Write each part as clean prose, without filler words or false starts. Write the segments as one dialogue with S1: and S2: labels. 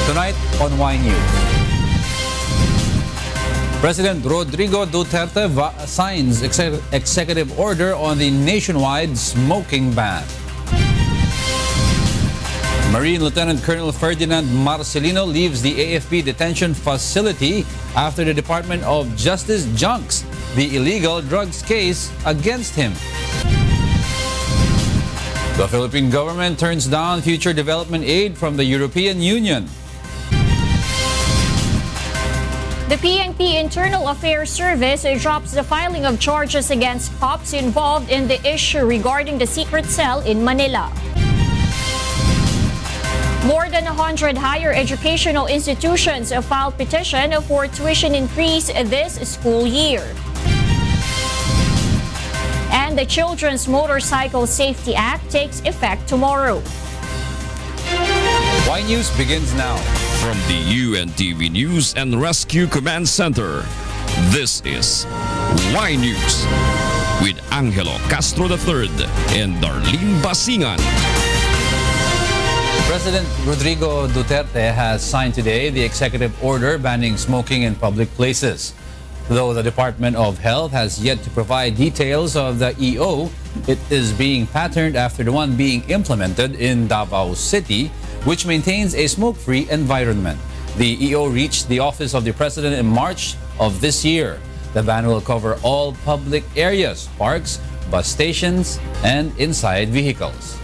S1: Tonight on Y News. President Rodrigo Duterte signs executive order on the nationwide smoking ban. Marine Lieutenant Colonel Ferdinand Marcelino leaves the AFP detention facility after the Department of Justice junks the illegal drugs case against him. The Philippine government turns down future development aid from the European Union.
S2: The PNP Internal Affairs Service drops the filing of charges against cops involved in the issue regarding the secret cell in Manila. More than 100 higher educational institutions filed petition for tuition increase this school year. And the Children's Motorcycle Safety Act takes effect tomorrow.
S1: Y News begins now.
S3: From the UNTV News and Rescue Command Center, this is Y News with Angelo Castro III and Darlene Basingan.
S1: President Rodrigo Duterte has signed today the executive order banning smoking in public places. Though the Department of Health has yet to provide details of the EO, it is being patterned after the one being implemented in Davao City, which maintains a smoke-free environment. The EO reached the office of the President in March of this year. The ban will cover all public areas, parks, bus stations, and inside vehicles.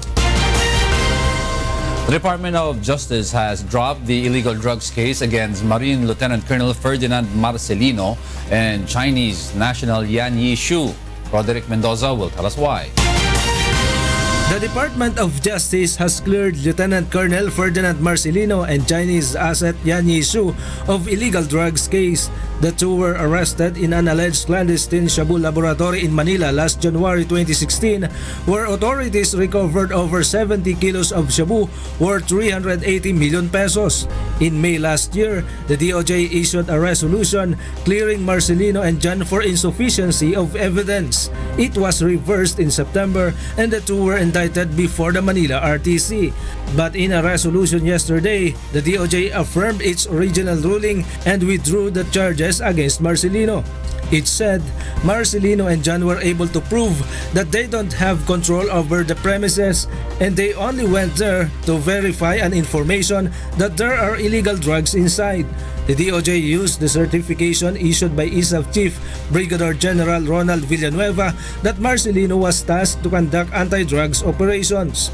S1: The Department of Justice has dropped the illegal drugs case against Marine Lieutenant Colonel Ferdinand Marcelino and Chinese national Yan Yishu. Roderick Mendoza will tell us why.
S4: The Department of Justice has cleared Lieutenant Colonel Ferdinand Marcelino and Chinese asset Yan Yishu of illegal drugs case. The two were arrested in an alleged clandestine shabu laboratory in Manila last January 2016, where authorities recovered over 70 kilos of shabu worth 380 million pesos. In May last year, the DOJ issued a resolution clearing Marcelino and Jan for insufficiency of evidence. It was reversed in September and the two were indicted before the Manila RTC. But in a resolution yesterday, the DOJ affirmed its original ruling and withdrew the charges against Marcelino. It said Marcelino and Jan were able to prove that they don't have control over the premises and they only went there to verify an information that there are illegal drugs inside. The DOJ used the certification issued by ISAF Chief Brigadier General Ronald Villanueva that Marcelino was tasked to conduct anti-drugs operations.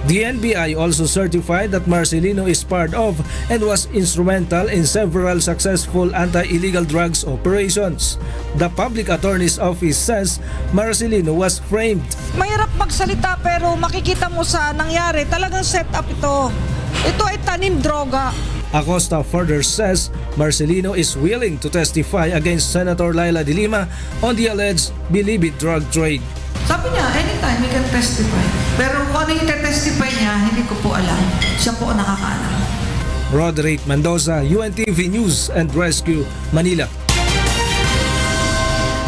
S4: The NBI also certified that Marcelino is part of and was instrumental in several successful anti-illegal drugs operations. The Public Attorney's Office says Marcelino was framed.
S5: Mahirap magsalita pero makikita mo sa nangyari, talagang set up ito. Ito ay tanim droga.
S4: Acosta further says Marcelino is willing to testify against Senator Laila de Lima on the alleged bilibid drug trade.
S5: Sabi niya, anytime he can testify. Pero kung ano yung testify niya, hindi ko po alam. Siya po ang nakakaalam.
S4: Roderick Mendoza, UNTV News and Rescue, Manila.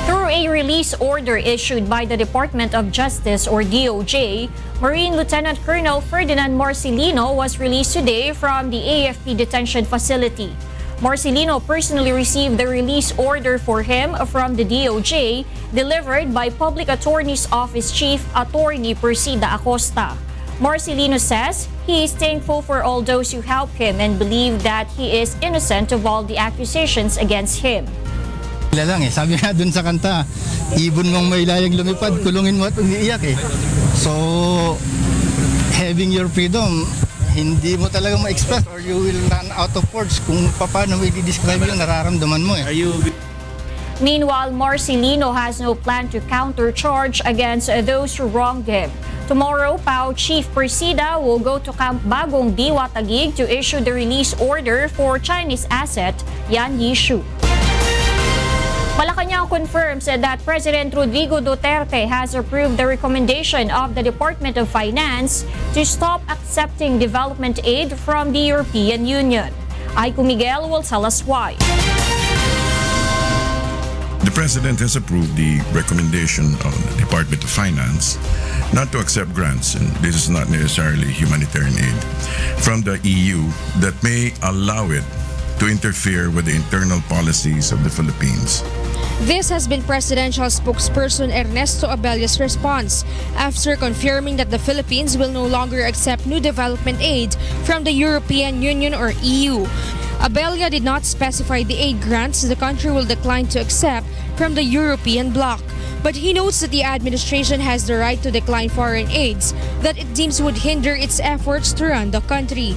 S2: Through a release order issued by the Department of Justice or DOJ, Marine Lieutenant Colonel Ferdinand Marcelino was released today from the AFP detention facility. Marcelino personally received the release order for him from the DOJ, delivered by Public Attorney's Office Chief Attorney Persida Acosta. Marcelino says he is thankful for all those who helped him and believe that he is innocent of all the accusations against him.
S6: Lang eh, sabi nga dun sa kanta, ibon mong may layang lumipad, kulungin mo at umiiyak eh. So, having your freedom, hindi mo talaga ma-express or you will run out of words kung paano mo i-describe yung nararamdaman mo eh.
S2: Meanwhile, Marcelino has no plan to countercharge against those who wronged him. Tomorrow, PAO Chief Persida will go to Camp Bagong Diwa, Taguig to issue the release order for Chinese asset Yan Yishu. Malacanang confirms that President Rodrigo Duterte has approved the recommendation of the Department of Finance to stop accepting development aid from the European Union. Aiko Miguel will tell us why.
S7: The President has approved the recommendation of the Department of Finance not to accept grants, and this is not necessarily humanitarian aid, from the EU that may allow it to interfere with the internal policies of the Philippines.
S8: This has been Presidential spokesperson Ernesto Abella's response after confirming that the Philippines will no longer accept new development aid from the European Union or EU. Abella did not specify the aid grants the country will decline to accept from the European bloc, but he notes that the administration has the right to decline foreign aids that it deems would hinder its efforts to run the country.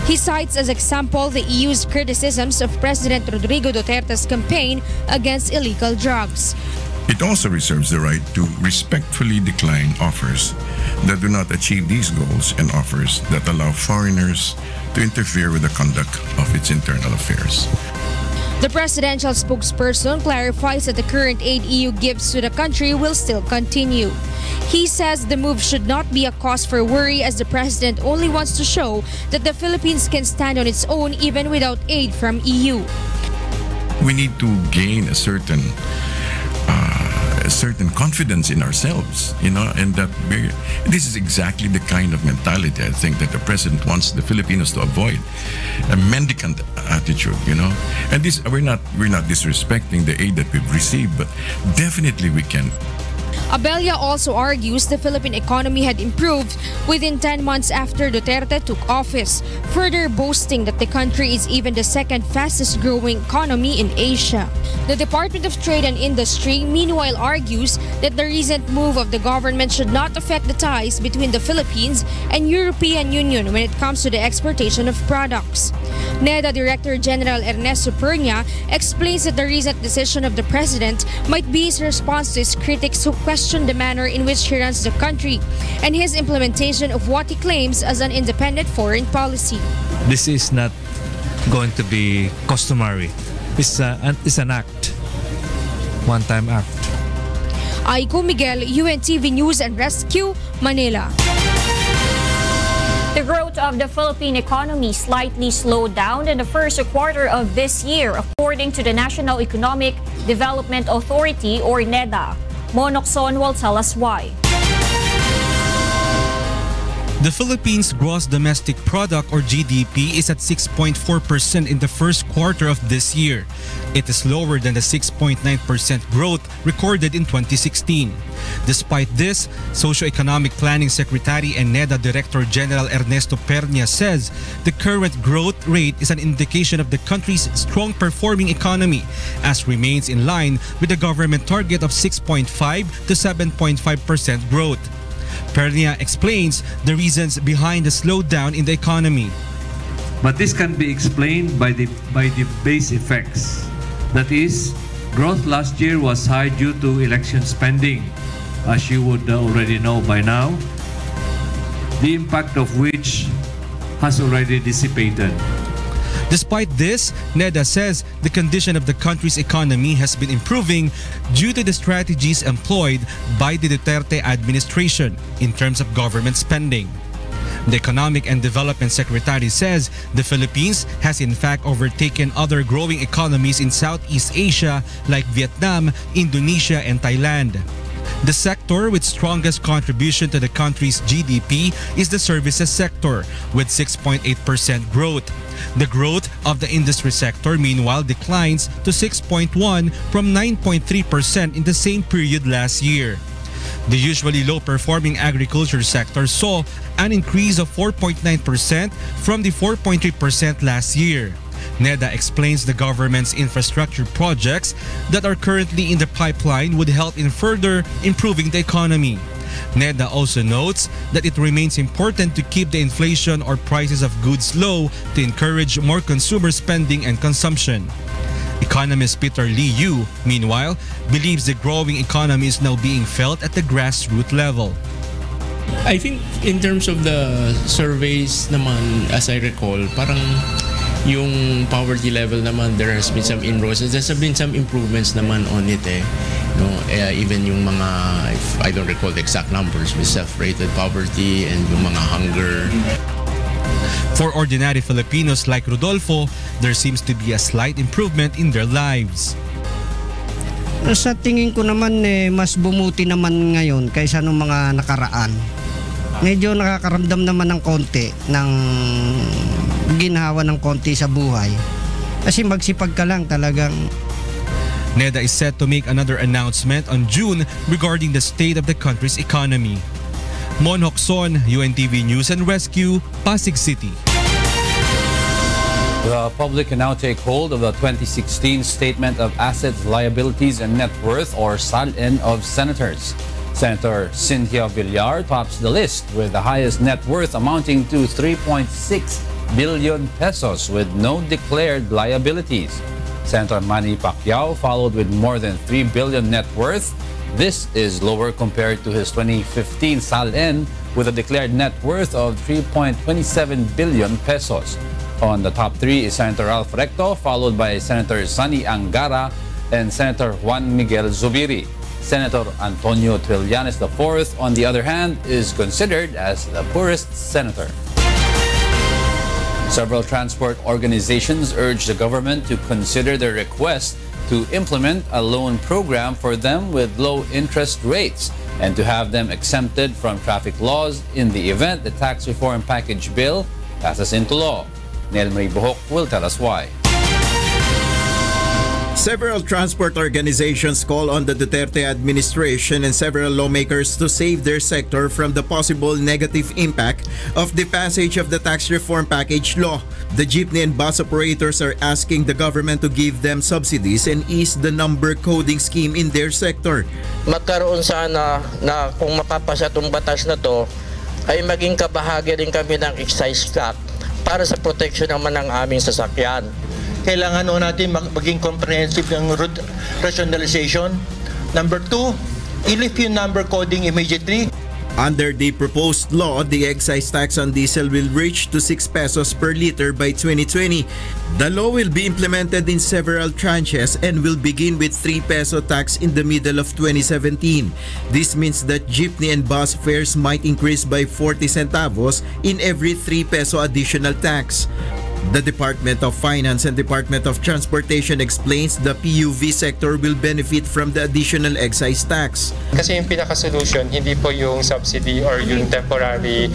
S8: He cites as example the EU's criticisms of President Rodrigo Duterte's campaign against illegal drugs.
S7: It also reserves the right to respectfully decline offers that do not achieve these goals and offers that allow foreigners to interfere with the conduct of its internal affairs.
S8: The presidential spokesperson clarifies that the current aid EU gives to the country will still continue. He says the move should not be a cause for worry, as the president only wants to show that the Philippines can stand on its own even without aid from EU.
S7: We need to gain a certain confidence in ourselves, and that this is exactly the kind of mentality I think that the president wants the Filipinos to avoid, a mendicant attitude, And this we're not disrespecting the aid that we've received, but definitely we can.
S8: Abella also argues the Philippine economy had improved within 10 months after Duterte took office, further boasting that the country is even the second fastest growing economy in Asia. The Department of Trade and Industry meanwhile argues that the recent move of the government should not affect the ties between the Philippines and European Union when it comes to the exportation of products. NEDA Director General Ernesto Pernia explains that the recent decision of the president might be his response to his critics who question the manner in which he runs the country and his implementation of what he claims as an independent foreign policy.
S9: This is not going to be customary. It's an act, one-time act.
S8: Aiko Miguel, UNTV News and Rescue, Manila.
S2: The growth of the Philippine economy slightly slowed down in the first quarter of this year, according to the National Economic Development Authority, or NEDA. Monokson will tell us why.
S10: The Philippines' gross domestic product, or GDP, is at 6.4% in the first quarter of this year. It is lower than the 6.9% growth recorded in 2016. Despite this, Socio-Economic Planning Secretary and NEDA Director General Ernesto Pernia says the current growth rate is an indication of the country's strong performing economy, as remains in line with the government target of 6.5 to 7.5% growth. Pernia explains the reasons behind the slowdown in the economy.
S11: But this can be explained by the base effects. That is, growth last year was high due to election spending, as you would already know by now, the impact of which has already dissipated.
S10: Despite this, NEDA says the condition of the country's economy has been improving due to the strategies employed by the Duterte administration in terms of government spending. The Economic and Development Secretary says the Philippines has in fact overtaken other growing economies in Southeast Asia like Vietnam, Indonesia, and Thailand. The sector with strongest contribution to the country's GDP is the services sector, with 6.8% growth. The growth of the industry sector, meanwhile, declines to 6.1% from 9.3% in the same period last year. The usually low-performing agriculture sector saw an increase of 4.9% from the 4.3% last year. NEDA explains the government's infrastructure projects that are currently in the pipeline would help in further improving the economy. NEDA also notes that it remains important to keep the inflation or prices of goods low to encourage more consumer spending and consumption. Economist Peter Lee Yu, meanwhile, believes the growing economy is now being felt at the grassroots level.
S12: I think in terms of the surveys naman, as I recall, parang yung poverty level naman, there has been some inroads. There's been some improvements naman on it even yung mga, I don't recall the exact numbers, with self-rated poverty and yung mga hunger.
S10: For ordinary Filipinos like Rodolfo, there seems to be a slight improvement in their lives.
S13: Sa tingin ko naman mas bumuti naman ngayon kaysa nung mga nakaraan. Medyo nakakaramdam naman ng konti ng ginhawa ng konti sa buhay. Kasi magsipag ka lang talagang.
S10: NEDA is set to make another announcement on June regarding the state of the country's economy. Mon Hokson, UNTV News and Rescue, Pasig City.
S1: The public can now take hold of the 2016 Statement of Assets, Liabilities, and Net Worth, or SALN, of senators. Senator Cynthia Villar tops the list with the highest net worth amounting to 3.6 billion pesos with no declared liabilities. Senator Manny Pacquiao followed with more than 3 billion net worth. This is lower compared to his 2015 SALN with a declared net worth of 3.27 billion pesos. On the top three is Senator Ralph Recto, followed by Senator Sunny Angara and Senator Juan Miguel Zubiri. Senator Antonio Trillanes IV, on the other hand, is considered as the poorest senator. Several transport organizations urge the government to consider their request to implement a loan program for them with low interest rates and to have them exempted from traffic laws in the event the tax reform package bill passes into law. Nel Marie Buhok will tell us why.
S14: Several transport organizations call on the Duterte administration and several lawmakers to save their sector from the possible negative impact of the passage of the tax reform package law. The jeepney and bus operators are asking the government to give them subsidies and ease the number coding scheme in their sector.
S15: Magkaroon sana na kung mapapasa itong batas na to ay maging kabahagi rin kami ng excise tax para sa protection naman ng aming sasakyan.
S16: Kailangan natin maging comprehensive ng route rationalization. Number 2, i-lift yung number coding immediately.
S14: Under the proposed law, the excise tax on diesel will reach to 6 pesos per liter by 2020. The law will be implemented in several tranches and will begin with 3 peso tax in the middle of 2017. This means that jeepney and bus fares might increase by 40 centavos in every 3 peso additional tax. The Department of Finance and Department of Transportation explains the PUV sector will benefit from the additional excise tax.
S17: Kasi yung pinaka-solution, hindi po yung subsidy or yung temporary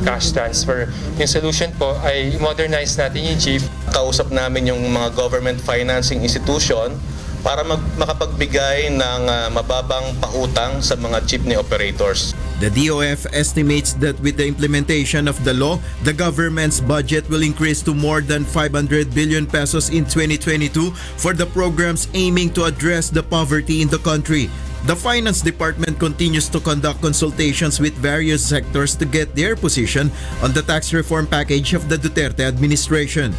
S17: cash transfer. Yung solution po ay modernize natin yung jeep.
S16: Kausap namin yung mga government financing institution para makapagbigay ng mababang pautang sa mga jeepney operators.
S14: The DOF estimates that with the implementation of the law, the government's budget will increase to more than 500 billion pesos in 2022 for the programs aiming to address the poverty in the country. The Finance Department continues to conduct consultations with various sectors to get their position on the tax reform package of the Duterte administration.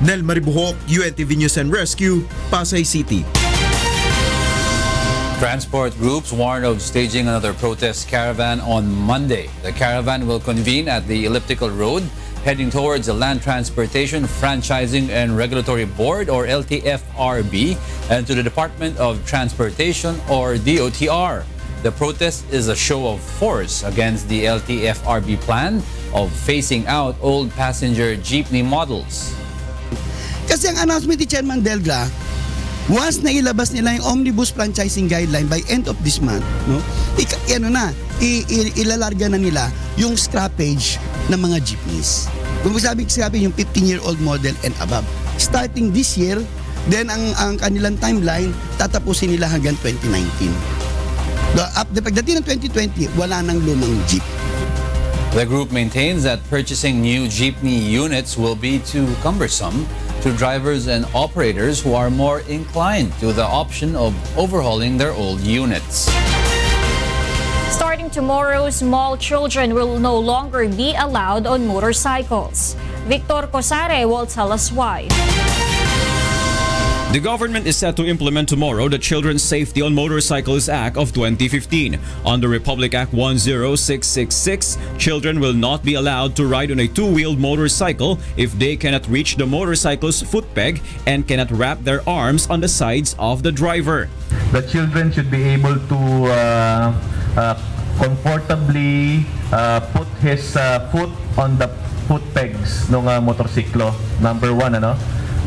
S14: Nel Maribuhok, UNTV News and Rescue, Pasay City.
S1: Transport groups warn of staging another protest caravan on Monday. The caravan will convene at the Elliptical Road, heading towards the Land Transportation Franchising and Regulatory Board, or LTFRB, and to the Department of Transportation, or DOTR. The protest is a show of force against the LTFRB plan of phasing out old passenger jeepney models.
S18: Kasi ang announcement ni Chairman Delga, once na ilabas nila yung omnibus franchising guideline by end of this month, no? Ilalarga na nila yung scrappage ng mga jeepneys. Kung sabi scrappage yung 15-year-old model and above. Starting this year, then ang kanilang timeline tatapusin nila hanggang 2019. Pagdating ng 2020, wala nang lumang jeep.
S1: The group maintains that purchasing new jeepney units will be too cumbersome to drivers and operators who are more inclined to the option of overhauling their old units.
S2: Starting tomorrow, small children will no longer be allowed on motorcycles. Victor Cosare will tell us why.
S19: The government is set to implement tomorrow the Children's Safety on Motorcycles Act of 2015. Under Republic Act 10666, children will not be allowed to ride on a two-wheeled motorcycle if they cannot reach the motorcycle's foot peg and cannot wrap their arms on the sides of the driver.
S20: The children should be able to comfortably put his foot on the foot pegs ng motorsiklo. Number 1, ano?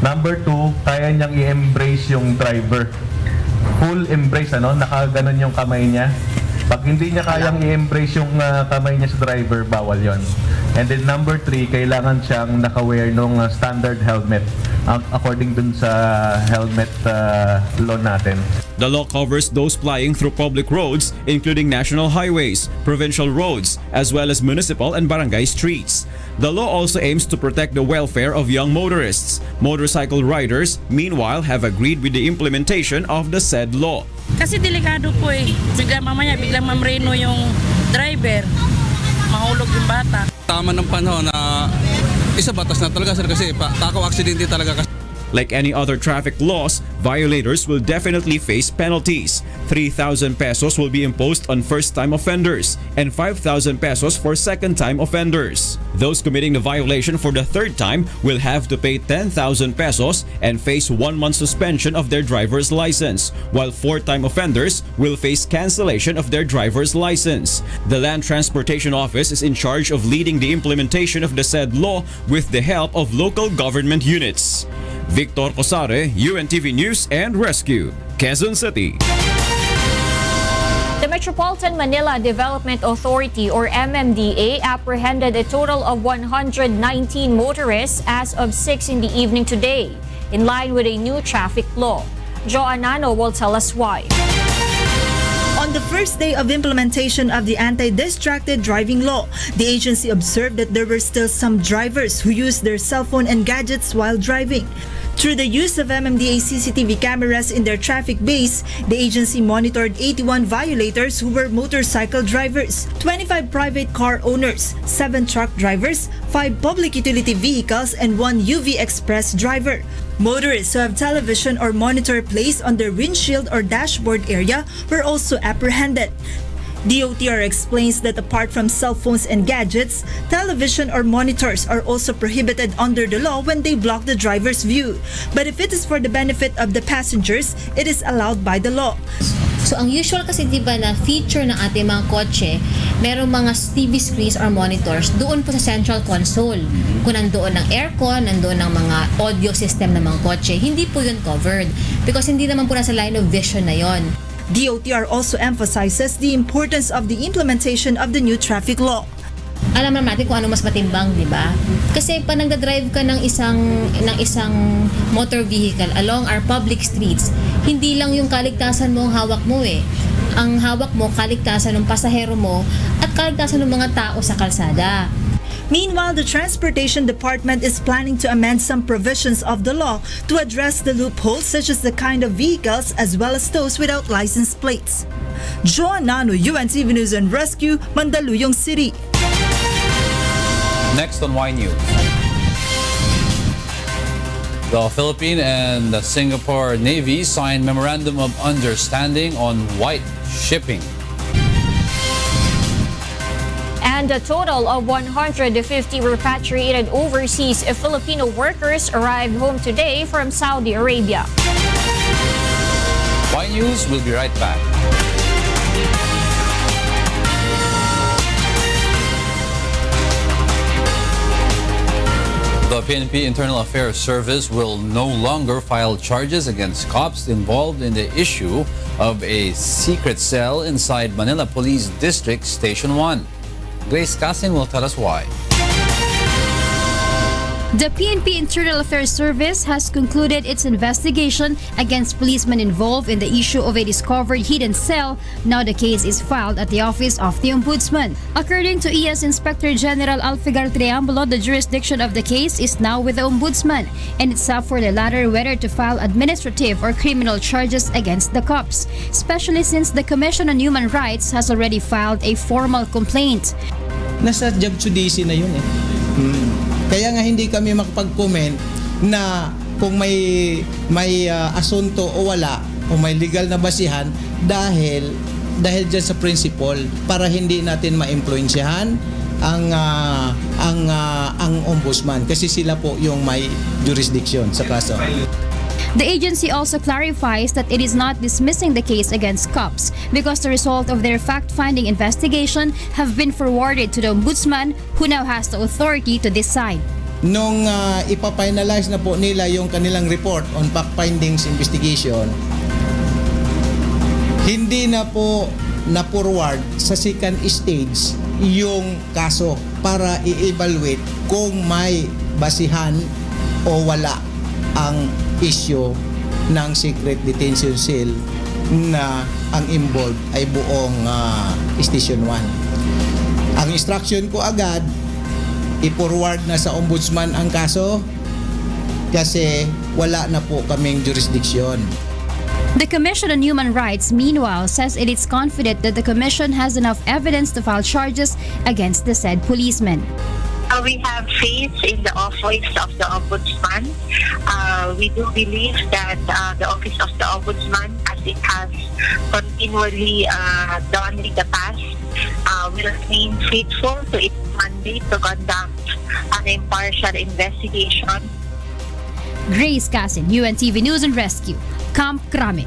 S20: Number 2, kaya niyang i-embrace yung driver. full embrace, nakaganon yung kamay niya. Pag hindi niya kayang i-embrace yung kamay niya sa driver, bawal yon. And then number 3, kailangan siyang naka-wear ng standard helmet according dun sa helmet law natin.
S19: The law covers those plying through public roads, including national highways, provincial roads, as well as municipal and barangay streets. The law also aims to protect the welfare of young motorists. Motorcycle riders, meanwhile, have agreed with the implementation of the said law.
S21: Kasi delikado po eh. Biglang mamreno yung driver. Mahulog yung bata.
S22: Tama ng panahon na isa batas na talaga sir kasi takaw aksidente talaga kasi.
S19: Like any other traffic laws, violators will definitely face penalties. 3,000 pesos will be imposed on first-time offenders and 5,000 pesos for second-time offenders. Those committing the violation for the third time will have to pay 10,000 pesos and face 1 month suspension of their driver's license, while four-time offenders will face cancellation of their driver's license. The Land Transportation Office is in charge of leading the implementation of the said law with the help of local government units. Victor Cosare, UNTV News and Rescue, Quezon City.
S2: The Metropolitan Manila Development Authority or MMDA apprehended a total of 119 motorists as of 6 in the evening today, in line with a new traffic law. Jo Anano will tell us why.
S23: On the first day of implementation of the anti-distracted driving law, the agency observed that there were still some drivers who used their cell phone and gadgets while driving. Through the use of MMDA CCTV cameras in their traffic base, the agency monitored 81 violators who were motorcycle drivers, 25 private car owners, 7 truck drivers, 5 public utility vehicles, and 1 UV Express driver. Motorists who have television or monitor placed on their windshield or dashboard area were also apprehended. DOTR explains that apart from cell phones and gadgets, television or monitors are also prohibited under the law when they block the driver's view. But if it is for the benefit of the passengers, it is allowed by the law.
S24: So ang usual kasi diba na feature ng ating mga kotse, merong mga TV screens or monitors doon po sa central console. Kung nandoon ng aircon, nandoon ng mga audio system ng mga kotse, hindi po yun covered because hindi naman po nasa line of vision na yon.
S23: DOTR also emphasizes the importance of the implementation of the new traffic law.
S24: Alam naman natin kung ano mas matimbang, di ba? Kasi pag nagda-drive ka ng isang motor vehicle along our public streets, hindi lang yung kaligtasan mo ang hawak mo eh. Ang hawak mo, kaligtasan ng pasahero mo at kaligtasan ng mga tao sa kalsada.
S23: Meanwhile, the Transportation Department is planning to amend some provisions of the law to address the loopholes such as the kind of vehicles as well as those without license plates. Joan Nano, UNTV News and Rescue, Mandaluyong City.
S1: Next on Y News. The Philippine and the Singapore Navy signed Memorandum of Understanding on white shipping.
S2: And a total of 150 repatriated overseas Filipino workers arrived home today from Saudi Arabia.
S1: Y News will be right back. The PNP Internal Affairs Service will no longer file charges against cops involved in the issue of a secret cell inside Manila Police District Station 1. Grace Casin will tell us why.
S25: The PNP Internal Affairs Service has concluded its investigation against policemen involved in the issue of a discovered hidden cell. Now the case is filed at the Office of the Ombudsman. According to ES Inspector General Alfigar Triambulo, the jurisdiction of the case is now with the Ombudsman, and it's up for the latter whether to file administrative or criminal charges against the cops, especially since the Commission on Human Rights has already filed a formal complaint.
S26: Nasa job judici na yun eh. Kaya nga hindi kami makapag-comment na kung may asunto o wala o may legal na basihan dahil dyan sa principle para hindi natin ma-influensyahan ang ombudsman kasi sila po yung may jurisdiction sa kaso.
S25: The agency also clarifies that it is not dismissing the case against cops because the result of their fact-finding investigation have been forwarded to the Ombudsman, who now has the authority to decide.
S26: Nung ipafinalize na po nila yung kanilang report on fact-findings investigation, hindi na po na-forward sa second stage yung kaso para i-evaluate kung may basihan o wala ang issue ng secret detention cell na ang involved ay buong Station 1. Ang instruction ko agad, i-forward na sa ombudsman ang kaso kasi wala na po kaming jurisdiction.
S25: The Commission on Human Rights, meanwhile, says it is confident that the Commission has enough evidence to file charges against the said policemen.
S3: We have faith in the office of the Ombudsman. We do believe that the office of the Ombudsman, as it has continually done in the past, will remain faithful to its mandate to conduct an impartial investigation.
S25: Grace Casin, UNTV News and Rescue, Camp Crame.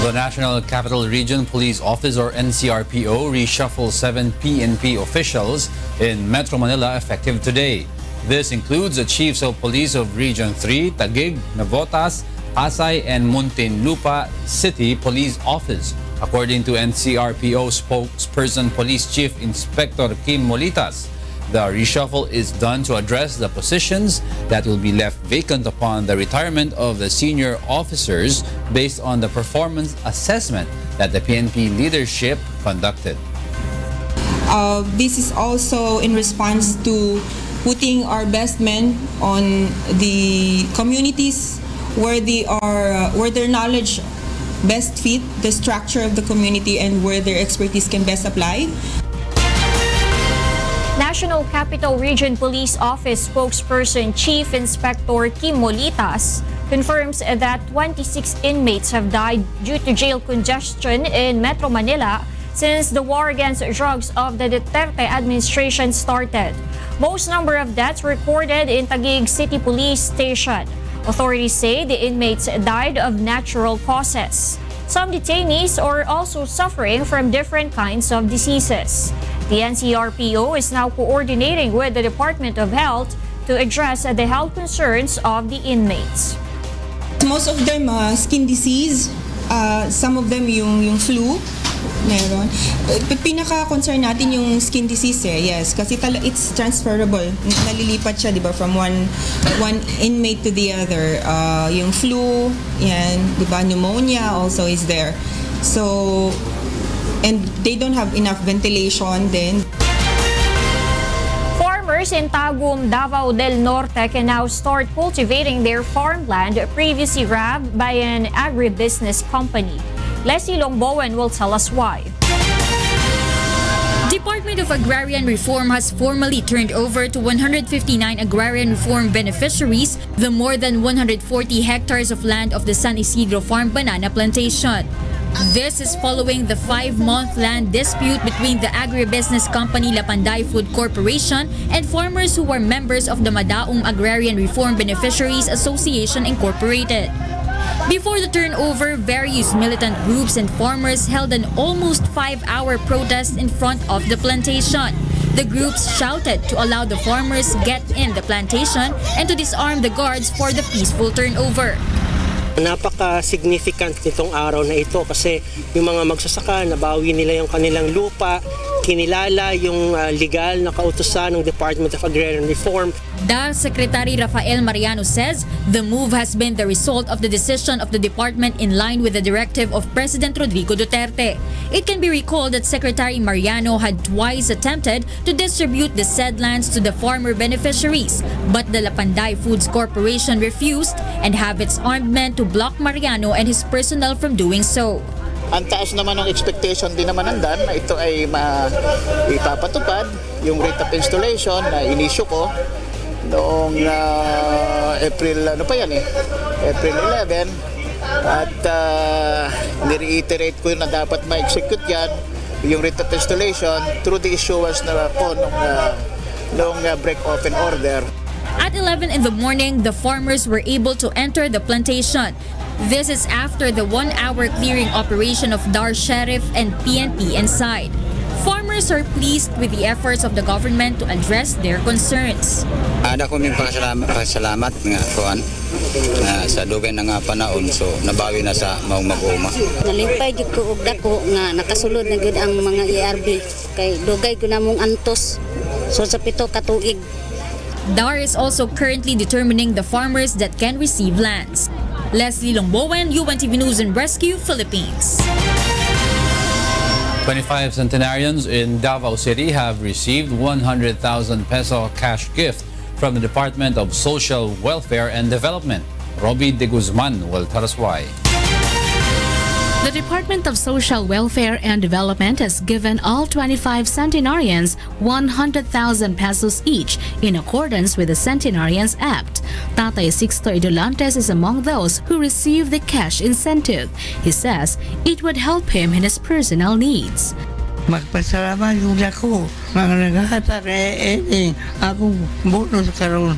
S1: The National Capital Region Police Office, or NCRPO, reshuffles 7 PNP officials in Metro Manila effective today. This includes the chiefs of police of Region 3, Taguig, Navotas, Pasay, and Muntinlupa City Police Office. According to NCRPO spokesperson Police Chief Inspector Kim Molitas, the reshuffle is done to address the positions that will be left vacant upon the retirement of the senior officers based on the performance assessment that the PNP leadership conducted.
S4: This is also in response to putting our best men on the communities where their knowledge best fit the structure of the community and where their expertise can best apply.
S2: National Capital Region Police Office spokesperson Chief Inspector Kim Molitas confirms that 26 inmates have died due to jail congestion in Metro Manila since the war against drugs of the Duterte administration started. Most number of deaths recorded in Taguig City Police Station. Authorities say the inmates died of natural causes. Some detainees are also suffering from different kinds of diseases. The NCRPO is now coordinating with the Department of Health to address the health concerns of the inmates.
S4: Most of them skin disease, some of them yung flu. Meron. Pinaka-concern natin yung skin disease yes, kasi it's transferable. Nalilipat siya, di ba, from one inmate to the other. Yung flu, yan, di ba, pneumonia also is there. So, and they don't have enough ventilation then.
S2: Farmers in Tagum, Davao del Norte can now start cultivating their farmland previously grabbed by an agribusiness company. Leslie Longbowen will tell us why.
S5: Department of Agrarian Reform has formally turned over to 159 Agrarian Reform beneficiaries the more than 140 hectares of land of the San Isidro Farm Banana Plantation. This is following the 5-month land dispute between the agribusiness company Lapanday Food Corporation and farmers who were members of the Madaum Agrarian Reform Beneficiaries Association Incorporated. Before the turnover, various militant groups and farmers held an almost 5-hour protest in front of the plantation. The groups shouted to allow the farmers get in the plantation and to disarm the guards for the peaceful turnover.
S6: Napaka-significant nitong araw na ito kasi yung mga magsasaka, nabawi nila yung kanilang lupa, kinilala yung legal na kautusan ng Department of Agrarian Reform.
S5: DA Secretary Rafael Mariano says the move has been the result of the decision of the department in line with the directive of President Rodrigo Duterte. It can be recalled that Secretary Mariano had twice attempted to distribute the said lands to the farmer beneficiaries, but the Lapanday Foods Corporation refused and have its armed men to block Mariano and his personnel from doing so.
S7: Ang taas naman ng expectation din naman ng DAN na ito ay ipapatupad yung rate of installation na inisyu ko noong April April 11 at ni-reiterate ko na dapat ma-execute yan yung rate of installation through the issuance na po nung break-open order.
S5: At 11 in the morning, the farmers were able to enter the plantation. This is after the 1-hour clearing operation of DAR Sheriff and PNP inside. Farmers are pleased with the efforts of the government to address their concerns.
S8: Dako may pasalamat nga kuan sa dugay na nga panahon so nabawi na sa maong mag-uma.
S9: Nalimpay jud ko og dako nga nakasulod na gud ang mga ERB kay dugay ko namong antos so sa 7 ka tuig.
S5: DAR is also currently determining the farmers that can receive lands. Leslie Longbowen, UNTV News and Rescue, Philippines.
S1: 25 centenarians in Davao City have received 100,000 peso cash gift from the Department of Social Welfare and Development. Robbie De Guzman will tell us why.
S10: The Department of Social Welfare and Development has given all 25 centenarians 100,000 pesos each in accordance with the Centenarians Act. Tatay Sixto Idolantes is among those who received the cash incentive. He says it would help him in his personal needs.
S11: Magpasalamat yung ako, mga naghahatag akong bonus karon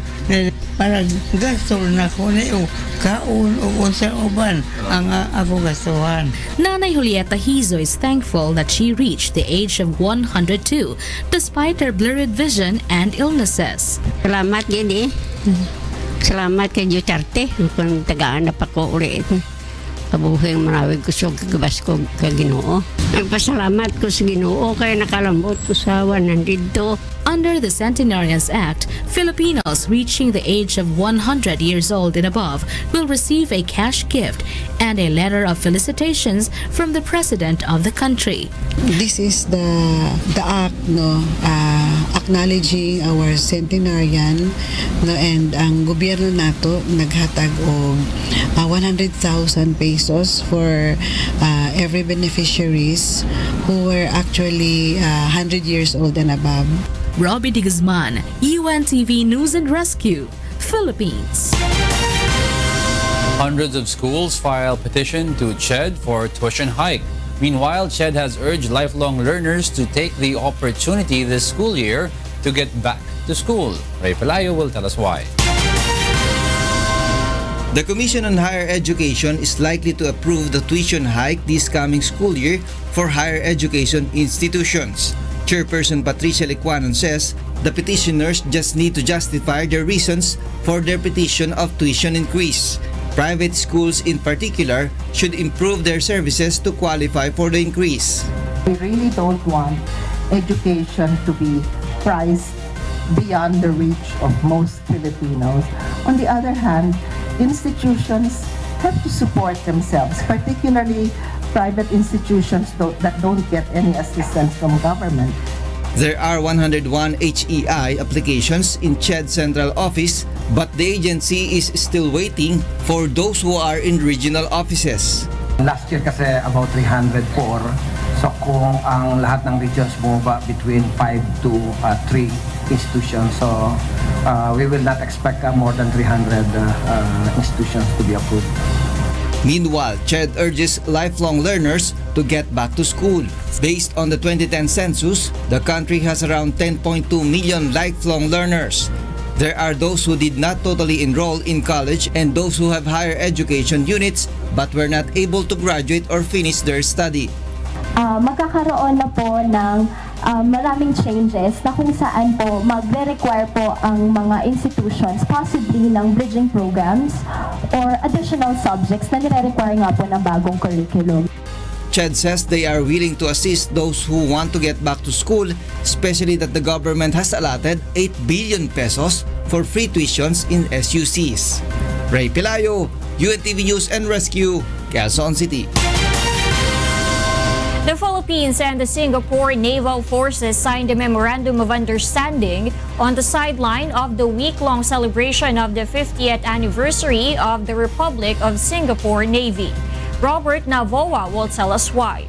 S11: para gasto na ko na yung kaon o sa uban ang ako gastuhan.
S10: Nanay Julieta Hizo is thankful that she reached the age of 102 despite her blurred vision and illnesses.
S9: Salamat gini. Salamat kay Duterte kung tagaan na pa ko ulit. Kabuhay marawig ko sa kagabas ko Ginoo. Nagpasalamat ko sa Ginoo kaya nakalambot ko sa 100.
S10: Under the Centenarians Act, Filipinos reaching the age of 100 years old and above will receive a cash gift and a letter of felicitations from the President of the country.
S12: This is the act acknowledging our centenarian and ang gobyerno nato naghatag og 100,000 pesos for every beneficiaries who were actually 100 years old and above.
S10: Robbie De Guzman, UNTV News and Rescue, Philippines.
S1: Hundreds of schools file petition to CHED for tuition hike. Meanwhile, CHED has urged lifelong learners to take the opportunity this school year to get back to school. Ray Pelayo will tell us why.
S13: The Commission on Higher Education is likely to approve the tuition hike this coming school year for higher education institutions. Chairperson Patricia Licuanon says the petitioners just need to justify their reasons for their petition of tuition increase. Private schools in particular should improve their services to qualify for the increase.
S27: We really don't want education to be priced beyond the reach of most Filipinos. On the other hand, institutions have to support themselves, particularly private institutions that don't get any assistance from government.
S13: There are 101 HEI applications in CHED Central Office, but the agency is still waiting for those who are in regional offices.
S28: Last year kasi about 304. So kung ang lahat ng regions bumaba between 5 to 3 institutions, so we will not expect more than 300 institutions to be approved.
S13: Meanwhile, CHED urges lifelong learners to get back to school. Based on the 2010 census, the country has around 10.2 million lifelong learners. There are those who did not totally enroll in college and those who have higher education units but were not able to graduate or finish their study.
S29: Magkakaroon na po ng maraming changes na kung saan po magre-require po ang mga institutions possibly ng bridging programs or additional subjects na nire-require nga po ng bagong curriculum.
S13: CHED says they are willing to assist those who want to get back to school, especially that the government has allotted 8 billion pesos for free tuitions in SUCs. Ray Pelayo, UNTV News and Rescue, Quezon City.
S2: The Philippines and the Singapore Naval Forces signed a Memorandum of Understanding on the sideline of the week-long celebration of the 50th anniversary of the Republic of Singapore Navy. Robert Navoa will tell us why.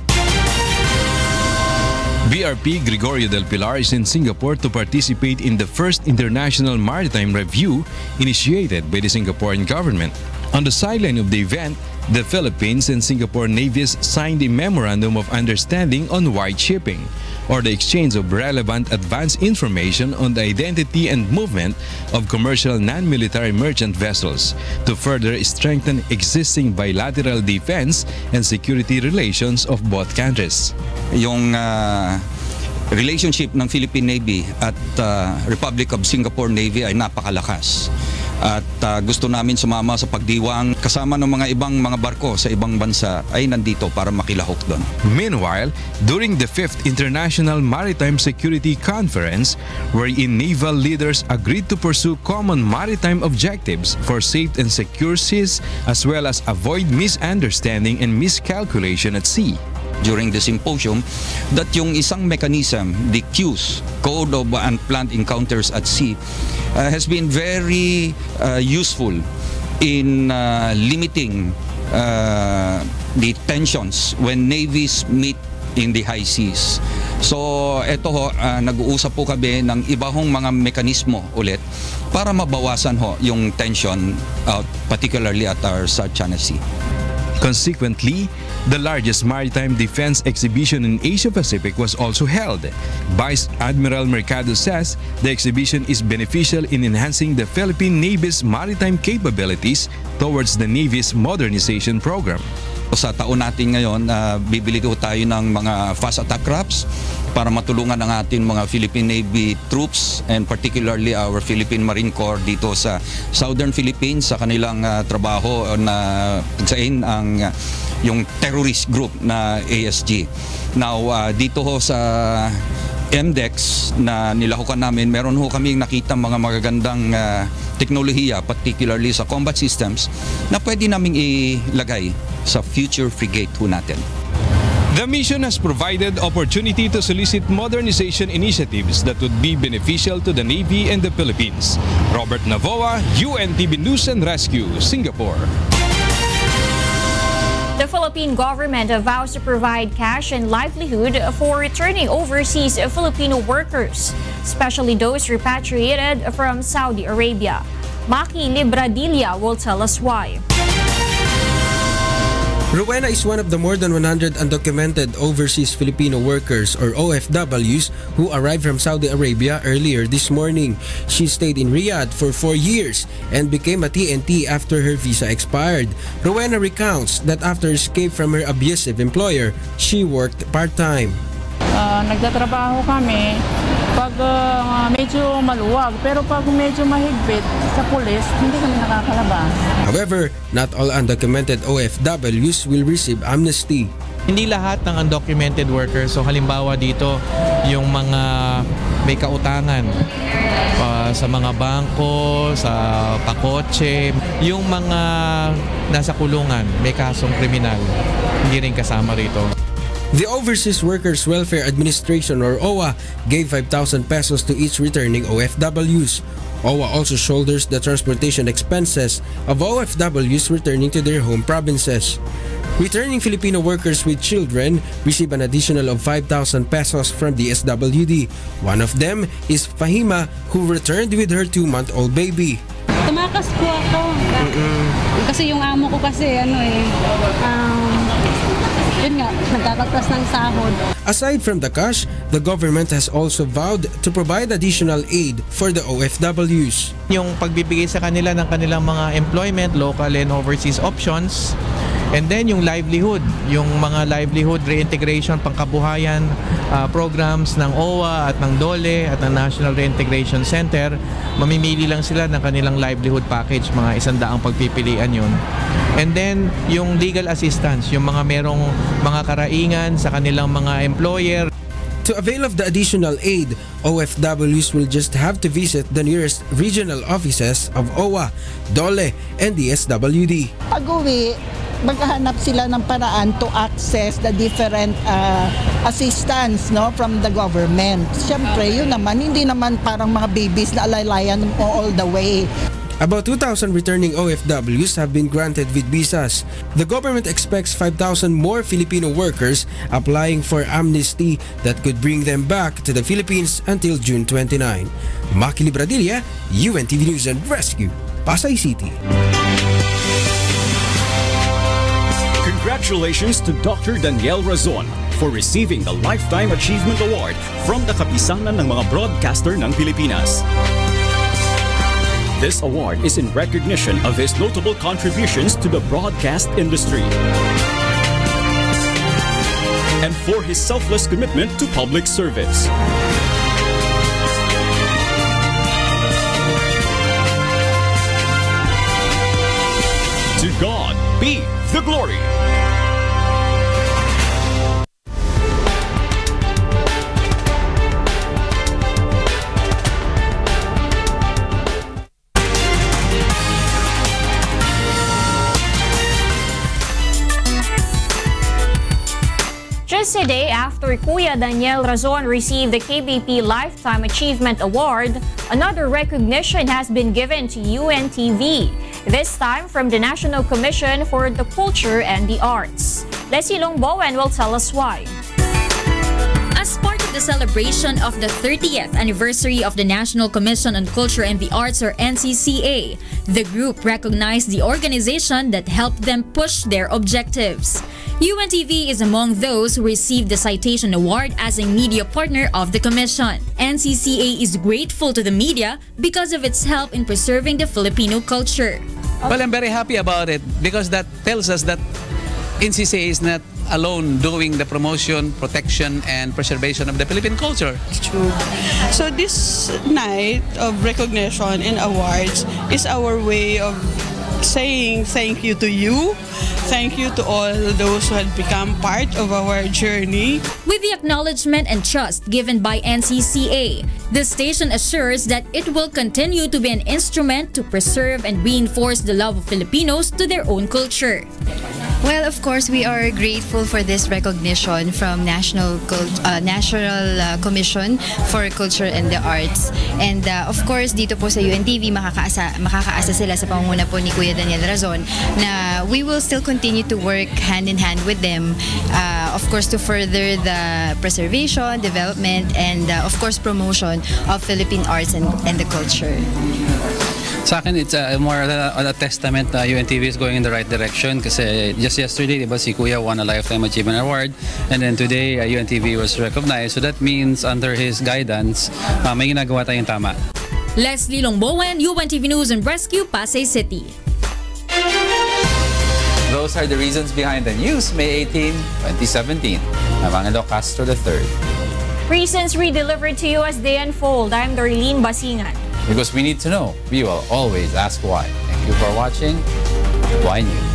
S30: BRP Gregorio del Pilar is in Singapore to participate in the first International Maritime Review initiated by the Singaporean government. On the sideline of the event, the Philippines and Singapore navies signed a Memorandum of Understanding on white shipping, or the exchange of relevant advanced information on the identity and movement of commercial non-military merchant vessels to further strengthen existing bilateral defense and security relations of both countries.
S31: Yung
S14: relationship ng Philippine Navy at Republic of Singapore Navy ay napakalakas. At gusto namin sumama sa pagdiwang kasama ng mga ibang mga barko sa ibang bansa ay nandito para makilahok doon.
S30: Meanwhile, during the 5th International Maritime Security Conference, wherein naval leaders agreed to pursue common maritime objectives for safe and secure seas as well as avoid misunderstanding and miscalculation at sea.
S14: During the symposium, that yung isang mechanism, the CUES, Code of Unplanned Encounters at Sea, has been very useful in limiting the tensions when navies meet in the high seas. So ito ho, nag-uusap po kami ng iba hong mga mekanismo ulit para mabawasan ho yung tension, particularly at our South China Sea.
S30: Consequently, the largest maritime defense exhibition in Asia-Pacific was also held. Vice Admiral Mercado says the exhibition is beneficial in enhancing the Philippine Navy's maritime capabilities towards the Navy's modernization program.
S14: Sa taon natin ngayon, bibili tayo ng mga fast attack crafts para matulungan ang ating mga Philippine Navy troops and particularly our Philippine Marine Corps dito sa Southern Philippines sa kanilang trabaho na pagsain ang yung terrorist group na ASG. Now, dito ho sa MDEX na nilahukan namin, meron ho kaming nakita mga magagandang teknolohiya, particularly sa combat systems, na pwede naming ilagay sa future frigate ho natin.
S30: The mission has provided opportunity to solicit modernization initiatives that would be beneficial to the Navy and the Philippines. Robert Navoa, UNTV News and Rescue, Singapore.
S2: The Philippine government vows to provide cash and livelihood for returning overseas Filipino workers, especially those repatriated from Saudi Arabia. Maki Libradilla will tell us why.
S15: Rowena is one of the more than 100 undocumented overseas Filipino workers or OFWs who arrived from Saudi Arabia earlier this morning. She stayed in Riyadh for 4 years and became a TNT after her visa expired. Rowena recounts that after escape from her abusive employer, she worked part-time.
S16: Nagtatrabaho kami pag medyo maluwag, pero pag medyo mahigpit sa pulis, hindi kami nakakalabas.
S15: However, not all undocumented OFWs will receive amnesty.
S17: Hindi lahat ng undocumented workers. So halimbawa dito, yung mga may kautangan sa mga bangko, sa pakotse, yung mga nasa kulungan, may kasong kriminal, hindi rin kasama rito.
S15: The Overseas Workers Welfare Administration or OWA gave 5,000 pesos to each returning OFWs. OWA also shoulders the transportation expenses of OFWs returning to their home provinces. Returning Filipino workers with children receive an additional of 5,000 pesos from the SWD. One of them is Fahima, who returned with her 2-month-old baby.
S18: Tumakas po ako. Kasi yung amo ko kasi yun nga, nagkakatas ng sahod.
S15: Aside from the cash, the government has also vowed to provide additional aid for the OFWs.
S17: Yung pagbibigay sa kanila ng kanilang mga employment, local and overseas options, and then yung livelihood, yung mga livelihood reintegration, pangkabuhayan programs ng OWA at ng DOLE at ng National Reintegration Center, mamimili lang sila ng kanilang livelihood package, mga 100 pagpipilian yun. And then yung legal assistance, yung mga merong mga karaingan sa kanilang mga employer.
S15: To avail of the additional aid, OFWs will just have to visit the nearest regional offices of OWA, DOLE, and the SWD.
S19: Pag-uwi, maghahanap sila ng paraan to access the different assistance from the government. Siyempre, yun naman, hindi naman parang mga babies na alalayan all the way.
S15: About 2,000 returning OFWs have been granted with visas. The government expects 5,000 more Filipino workers applying for amnesty that could bring them back to the Philippines until June 29. Maki Libradilla, UNTV News and Rescue, Pasay City.
S20: Congratulations to Dr. Daniel Razon for receiving the Lifetime Achievement Award from the Kapisanan ng mga Broadcaster ng Pilipinas. This award is in recognition of his notable contributions to the broadcast industry. and for his selfless commitment to public service. To God be the glory.
S2: Just a day after Kuya Daniel Razon received the KBP Lifetime Achievement Award, another recognition has been given to UNTV, this time from the National Commission for the Culture and the Arts. Leslie Longbowen will tell us why.
S5: As part of the celebration of the 30th anniversary of the National Commission on Culture and the Arts, or NCCA, the group recognized the organization that helped them push their objectives. UNTV is among those who received the Citation Award as a media partner of the Commission. NCCA is grateful to the media because of its help in preserving the Filipino culture.
S3: Well, I'm very happy about it because that tells us that NCCA is not alone doing the promotion, protection, and preservation of the Philippine culture.
S4: True. So this night of recognition and awards is our way of saying thank you to you. Thank you to all those who had become part of our journey.
S5: With the acknowledgement and trust given by NCCA, the station assures that it will continue to be an instrument to preserve and reinforce the love of Filipinos to their own culture.
S6: Well, of course, we are grateful for this recognition from National Commission for Culture and the Arts. And of course, dito po sa UNTV, makakaasa sila sa pangunguna po ni Kuya Daniel Razon na we will still continue to work hand in hand with them, of course, to further the preservation, development, and of course, promotion of Philippine arts and the culture.
S3: Sa akin, it's more a testament na UNTV is going in the right direction kasi just yesterday, diba, si Kuya won a Lifetime Achievement Award, and then today, UNTV was recognized. So that means under his guidance, may ginagawa tayong tama.
S5: Leslie Longbowen, UNTV News and Rescue, Pasay City.
S1: Those are the reasons behind the news, May 18, 2017. I'm Angelo Castro III.
S2: Reasons redelivered to you as they unfold. I'm Darlene, Basingan.
S1: Because we need to know, we will always ask why. Thank you for watching. Why News.